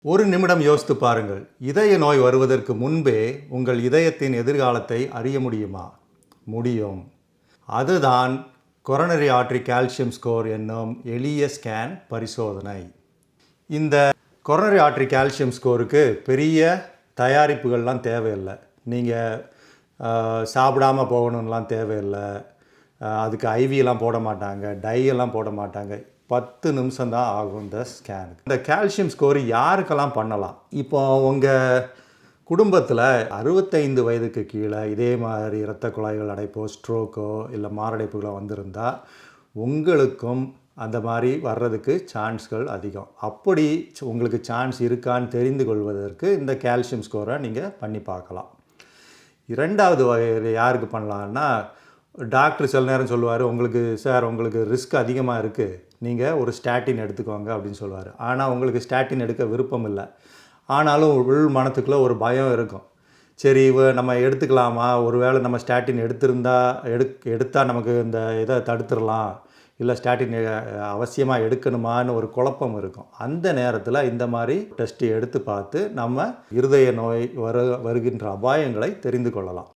ஒரு நிமிடம் யோசித்து பாருங்கள். இதய நோய் வருவதற்கு முன்பே உங்கள் இதயத்தின் எதிர்காலத்தை அறிய முடியுமா? முடியும். அதுதான் கொரோனரி ஆர்டரி கால்சியம் ஸ்கோர் என்னும் எளிய ஸ்கேன் பரிசோதனை. இந்த கொரோனரி ஆர்டரி கால்சியம் ஸ்கோருக்கு பெரிய தயாரிப்புகள்லாம் தேவையில்லை. நீங்கள் சாப்பிடாமல் போகணுன்னெலாம் தேவையில்லை. அதுக்கு ஐவியெல்லாம் போட மாட்டாங்க, டையெல்லாம் போட மாட்டாங்க. 10 நிமிஷம் தான் ஆகும் இந்த ஸ்கேனுக்கு. இந்த கால்சியம் ஸ்கோர் யாருக்கெல்லாம் பண்ணலாம்? இப்போ உங்கள் குடும்பத்தில் 65 வயதுக்கு கீழே இதே மாதிரி இரத்த குழாய்கள் அடைப்போ, ஸ்ட்ரோக்கோ இல்லை மாரடைப்புகளோ வந்திருந்தால் உங்களுக்கும் அந்த மாதிரி வர்றதுக்கு சான்ஸ்கள் அதிகம். அப்படி உங்களுக்கு சான்ஸ் இருக்கான்னு தெரிந்து கொள்வதற்கு இந்த கால்சியம் ஸ்கோரை நீங்கள் பண்ணி பார்க்கலாம். இரண்டாவது வகையில் யாருக்கு பண்ணலான்னா, டாக்டர் சில நேரம் சொல்லுவார், உங்களுக்கு ரிஸ்க் அதிகமாக இருக்குது, நீங்கள் ஒரு ஸ்டாட்டின் எடுத்துக்கோங்க அப்படின்னு சொல்லுவார். ஆனால் உங்களுக்கு ஸ்டாட்டின் எடுக்க விருப்பம் இல்லை. ஆனாலும் உள் மனத்துக்குள்ளே ஒரு பயம் இருக்கும். சரி, நம்ம எடுத்துக்கலாமா, ஒரு வேளை நம்ம ஸ்டாட்டின் எடுத்தால் நமக்கு இந்த இதை தடுத்துடலாம், இல்லை ஸ்டாட்டின் அவசியமாக எடுக்கணுமான்னு ஒரு குழப்பம் இருக்கும். அந்த நேரத்தில் இந்த மாதிரி டெஸ்ட்டு எடுத்து பார்த்து நம்ம இருதய நோய் வருகின்ற அபாயங்களை தெரிந்து கொள்ளலாம்.